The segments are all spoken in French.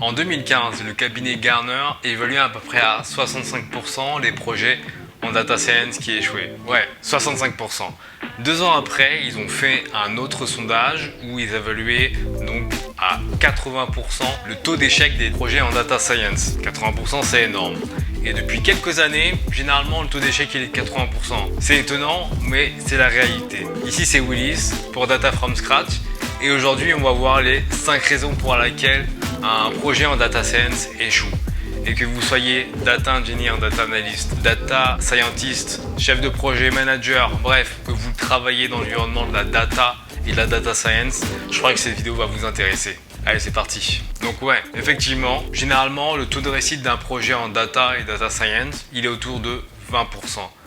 En 2015, le cabinet Gartner évaluait à peu près à 65% les projets en data science qui échouaient. Ouais, 65%. 2 ans après, ils ont fait un autre sondage où ils évaluaient donc à 80% le taux d'échec des projets en data science. 80% c'est énorme. Et depuis quelques années, généralement le taux d'échec il est de 80%. C'est étonnant, mais c'est la réalité. Ici c'est Willis pour Data from Scratch. Et aujourd'hui, on va voir les 5 raisons pour lesquelles un projet en data science échoue. Et que vous soyez data engineer, data analyst, data scientist, chef de projet, manager, bref, que vous travaillez dans l'environnement de la data et de la data science, je crois que cette vidéo va vous intéresser. Allez, c'est parti. Donc ouais, effectivement, généralement, le taux de réussite d'un projet en data et data science, il est autour de 20%.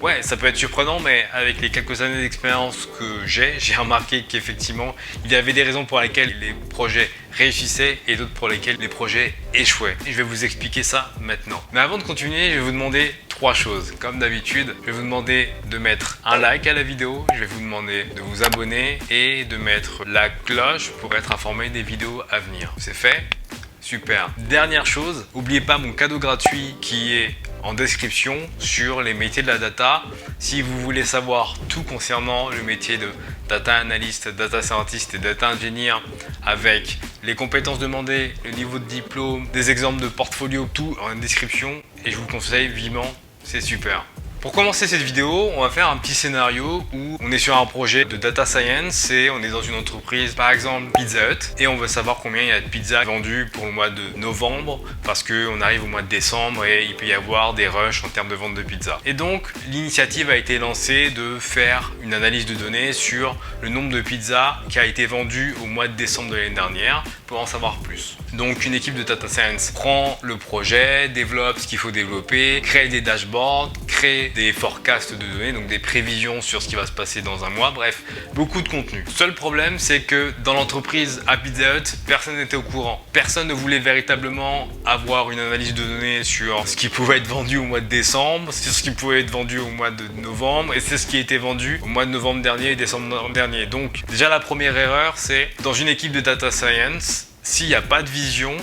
Ouais, ça peut être surprenant, mais avec les quelques années d'expérience que j'ai remarqué qu'effectivement, il y avait des raisons pour lesquelles les projets réussissaient et d'autres pour lesquelles les projets échouaient. Et je vais vous expliquer ça maintenant. Mais avant de continuer, je vais vous demander 3 choses. Comme d'habitude, je vais vous demander de mettre un like à la vidéo, je vais vous demander de vous abonner et de mettre la cloche pour être informé des vidéos à venir. C'est fait? Super. Dernière chose, n'oubliez pas mon cadeau gratuit qui est en description sur les métiers de la data. Si vous voulez savoir tout concernant le métier de data analyst, data scientist et data engineer avec les compétences demandées, le niveau de diplôme, des exemples de portfolio, tout en description et je vous le conseille vivement, c'est super. Pour commencer cette vidéo, on va faire un petit scénario où on est sur un projet de data science et on est dans une entreprise, par exemple Pizza Hut, et on veut savoir combien il y a de pizzas vendues pour le mois de novembre parce qu'on arrive au mois de décembre et il peut y avoir des rushs en termes de vente de pizza. Et donc, l'initiative a été lancée de faire une analyse de données sur le nombre de pizzas qui a été vendu au mois de décembre de l'année dernière pour en savoir plus. Donc, une équipe de data science prend le projet, développe ce qu'il faut développer, crée des dashboards, crée des forecasts de données, donc des prévisions sur ce qui va se passer dans un mois, bref, beaucoup de contenu. Seul problème, c'est que dans l'entreprise à Pizza Hut, personne n'était au courant. Personne ne voulait véritablement avoir une analyse de données sur ce qui pouvait être vendu au mois de décembre, sur ce qui pouvait être vendu au mois de novembre, et c'est ce qui a été vendu au mois de novembre dernier et décembre dernier. Donc, déjà la première erreur, c'est dans une équipe de data science, s'il n'y a pas de vision,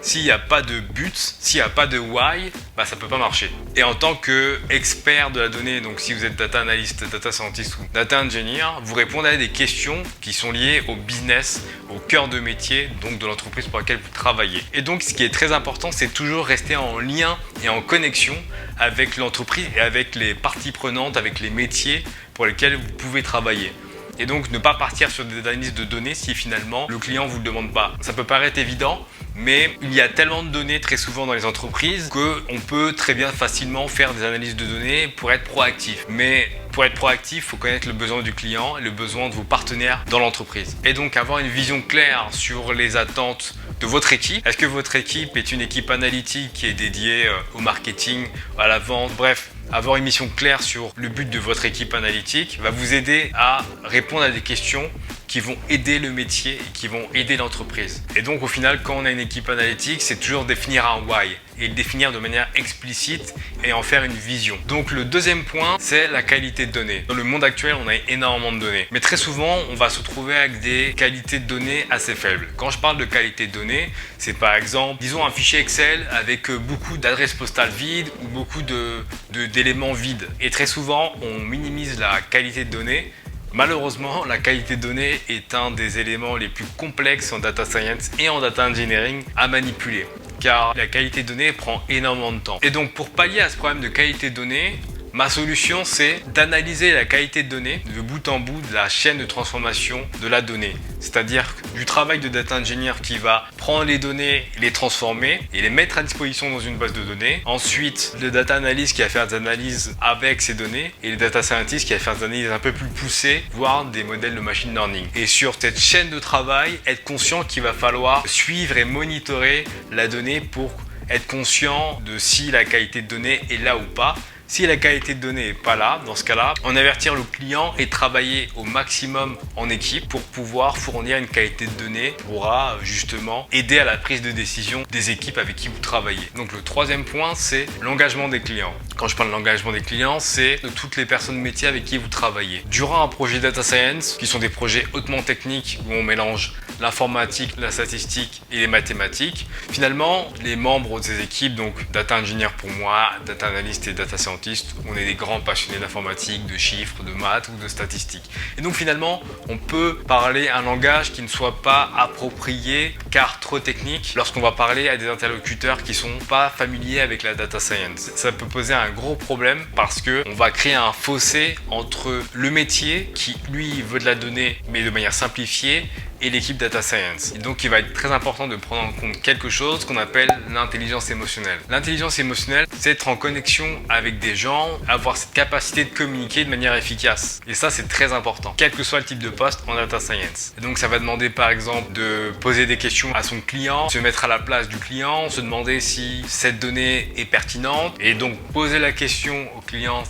s'il n'y a pas de but, s'il n'y a pas de why, ça ne peut pas marcher. Et en tant qu'expert de la donnée, donc si vous êtes data analyst, data scientist ou data engineer, vous répondez à des questions qui sont liées au business, au cœur de métier, donc de l'entreprise pour laquelle vous travaillez. Et donc ce qui est très important, c'est toujours rester en lien et en connexion avec l'entreprise et avec les parties prenantes, avec les métiers pour lesquels vous pouvez travailler. Et donc ne pas partir sur des analyses de données si finalement le client ne vous le demande pas. Ça peut paraître évident, mais il y a tellement de données très souvent dans les entreprises qu'on peut très bien facilement faire des analyses de données pour être proactif. Mais pour être proactif, il faut connaître le besoin du client et le besoin de vos partenaires dans l'entreprise. Et donc avoir une vision claire sur les attentes de votre équipe. Est-ce que votre équipe est une équipe analytique qui est dédiée au marketing, à la vente, bref, avoir une mission claire sur le but de votre équipe analytique va vous aider à répondre à des questions qui vont aider le métier et qui vont aider l'entreprise. Et donc au final, quand on a une équipe analytique, c'est toujours définir un why et le définir de manière explicite et en faire une vision. Donc le deuxième point, c'est la qualité de données. Dans le monde actuel, on a énormément de données. Mais très souvent, on va se retrouver avec des qualités de données assez faibles. Quand je parle de qualité de données, c'est par exemple, disons un fichier Excel avec beaucoup d'adresses postales vides ou beaucoup d'éléments vides. Et très souvent, on minimise la qualité de données. Malheureusement, la qualité de données est un des éléments les plus complexes en data science et en data engineering à manipuler, car la qualité de données prend énormément de temps. Et donc pour pallier à ce problème de qualité de données, ma solution c'est d'analyser la qualité de données de bout en bout de la chaîne de transformation de la donnée. C'est-à-dire du travail de data engineer qui va prendre les données, les transformer et les mettre à disposition dans une base de données. Ensuite, le data analyst qui va faire des analyses avec ces données et le data scientist qui va faire des analyses un peu plus poussées, voire des modèles de machine learning. Et sur cette chaîne de travail, être conscient qu'il va falloir suivre et monitorer la donnée pour être conscient de si la qualité de données est là ou pas. Si la qualité de données n'est pas là, dans ce cas-là, en avertir le client et travailler au maximum en équipe pour pouvoir fournir une qualité de données qui pourra justement aider à la prise de décision des équipes avec qui vous travaillez. Donc le troisième point, c'est l'engagement des clients. Quand je parle de l'engagement des clients, c'est de toutes les personnes métiers avec qui vous travaillez. Durant un projet data science, qui sont des projets hautement techniques où on mélange l'informatique, la statistique et les mathématiques, finalement, les membres des équipes, donc data engineer pour moi, data analyst et data scientist, on est des grands passionnés d'informatique, de chiffres, de maths ou de statistiques. Et donc finalement, on peut parler un langage qui ne soit pas approprié car trop technique lorsqu'on va parler à des interlocuteurs qui sont pas familiers avec la data science. Ça peut poser un gros problème parce que on va créer un fossé entre le métier qui lui veut de la donnée mais de manière simplifiée et l'équipe data science. Et donc il va être très important de prendre en compte quelque chose qu'on appelle l'intelligence émotionnelle. L'intelligence émotionnelle, c'est être en connexion avec des gens, avoir cette capacité de communiquer de manière efficace. Et ça, c'est très important, quel que soit le type de poste en data science. Et donc ça va demander par exemple de poser des questions à son client, se mettre à la place du client, se demander si cette donnée est pertinente et donc poser la question au client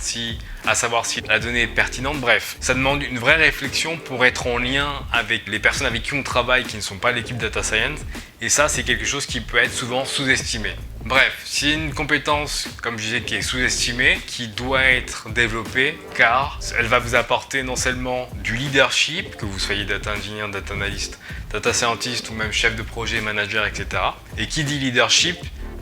à savoir si la donnée est pertinente. Bref, ça demande une vraie réflexion pour être en lien avec les personnes avec qui on travaille qui ne sont pas l'équipe data science. Et ça, c'est quelque chose qui peut être souvent sous-estimé. Bref, c'est une compétence, comme je disais, qui est sous-estimée, qui doit être développée car elle va vous apporter non seulement du leadership, que vous soyez data engineer, data analyst, data scientist ou même chef de projet, manager, etc. Et qui dit leadership,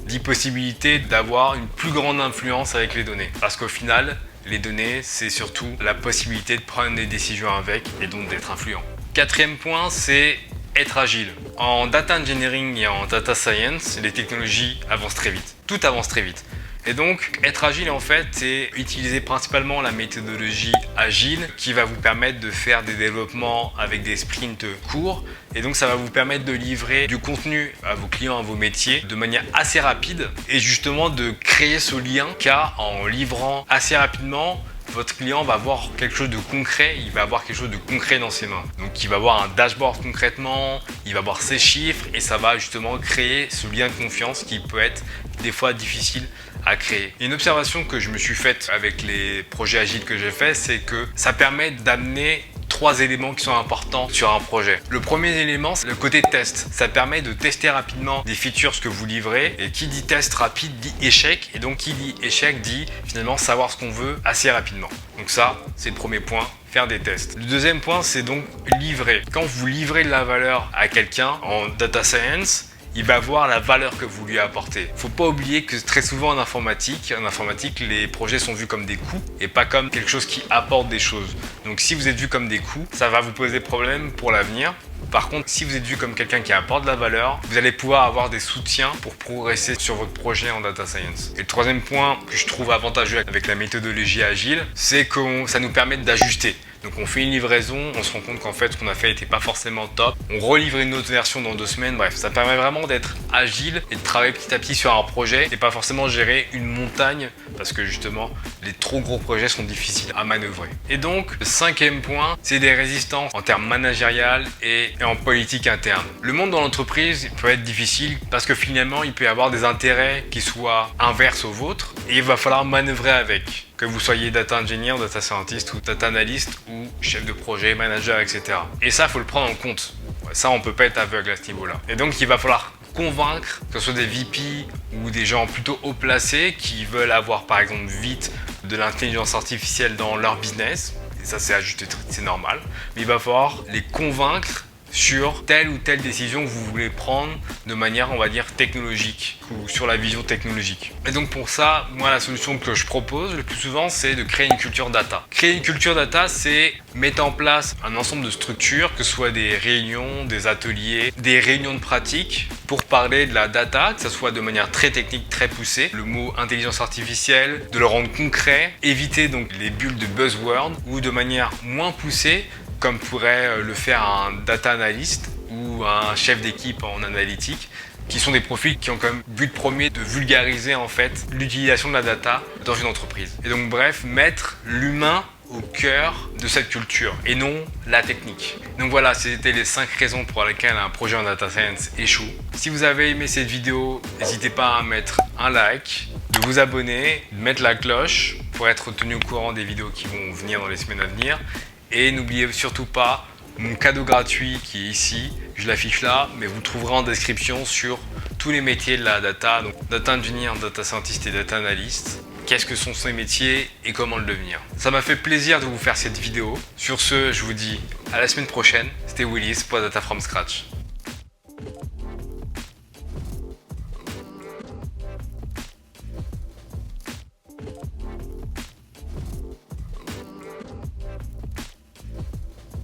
dit possibilité d'avoir une plus grande influence avec les données. Parce qu'au final, les données, c'est surtout la possibilité de prendre des décisions avec et donc d'être influent. Quatrième point, c'est être agile. En data engineering et en data science, les technologies avancent très vite. Tout avance très vite. Et donc, être agile, en fait, c'est utiliser principalement la méthodologie agile qui va vous permettre de faire des développements avec des sprints courts. Et donc, ça va vous permettre de livrer du contenu à vos clients, à vos métiers de manière assez rapide et justement de créer ce lien car en livrant assez rapidement, votre client va avoir quelque chose de concret, il va avoir quelque chose de concret dans ses mains. Donc il va avoir un dashboard concrètement, il va avoir ses chiffres et ça va justement créer ce lien de confiance qui peut être des fois difficile à créer. Une observation que je me suis faite avec les projets agiles que j'ai fait, c'est que ça permet d'amener 3 éléments qui sont importants sur un projet. Le premier élément, c'est le côté test. Ça permet de tester rapidement des features que vous livrez. Et qui dit test rapide dit échec. Et donc qui dit échec dit finalement savoir ce qu'on veut assez rapidement. Donc ça, c'est le premier point. Faire des tests. Le deuxième point, c'est donc livrer. Quand vous livrez de la valeur à quelqu'un en data science, il va voir la valeur que vous lui apportez. Il ne faut pas oublier que très souvent en informatique, les projets sont vus comme des coûts et pas comme quelque chose qui apporte des choses. Donc si vous êtes vu comme des coûts, ça va vous poser problème pour l'avenir. Par contre, si vous êtes vu comme quelqu'un qui apporte de la valeur, vous allez pouvoir avoir des soutiens pour progresser sur votre projet en data science. Et le troisième point que je trouve avantageux avec la méthodologie agile, c'est que ça nous permet d'ajuster. Donc on fait une livraison, on se rend compte qu'en fait ce qu'on a fait n'était pas forcément top. On relivre une autre version dans 2 semaines. Bref, ça permet vraiment d'être agile et de travailler petit à petit sur un projet et pas forcément gérer une montagne parce que justement les trop gros projets sont difficiles à manœuvrer. Et donc le 5e point, c'est des résistances en termes managériales et en politique interne. Le monde dans l'entreprise peut être difficile parce que finalement il peut y avoir des intérêts qui soient inverses aux vôtres et il va falloir manœuvrer avec. Que vous soyez data engineer, data scientist ou data analyst ou chef de projet, manager, etc. Et ça, il faut le prendre en compte. Ça, on peut pas être aveugle à ce niveau-là. Et donc, il va falloir convaincre, que ce soit des VP ou des gens plutôt haut placés qui veulent avoir, par exemple, vite de l'intelligence artificielle dans leur business. Et ça, c'est ajusté, c'est normal. Mais il va falloir les convaincre sur telle ou telle décision que vous voulez prendre de manière, on va dire, technologique ou sur la vision technologique. Et donc pour ça, moi, la solution que je propose le plus souvent, c'est de créer une culture data. Créer une culture data, c'est mettre en place un ensemble de structures, que ce soit des réunions, des ateliers, des réunions de pratique pour parler de la data, que ce soit de manière très technique, très poussée, le mot intelligence artificielle, de le rendre concret, éviter donc les bulles de buzzword ou de manière moins poussée, comme pourrait le faire un data analyst ou un chef d'équipe en analytique, qui sont des profils qui ont comme but premier de vulgariser en fait l'utilisation de la data dans une entreprise. Et donc bref, mettre l'humain au cœur de cette culture et non la technique. Donc voilà, c'était les 5 raisons pour lesquelles un projet en data science échoue. Si vous avez aimé cette vidéo, n'hésitez pas à mettre un like, de vous abonner, de mettre la cloche pour être tenu au courant des vidéos qui vont venir dans les semaines à venir. Et n'oubliez surtout pas mon cadeau gratuit qui est ici, je l'affiche là, mais vous le trouverez en description sur tous les métiers de la data, donc data engineer, data scientist et data analyst. Qu'est-ce que sont ces métiers et comment le devenir. Ça m'a fait plaisir de vous faire cette vidéo. Sur ce, je vous dis à la semaine prochaine. C'était Willis pour Data from Scratch.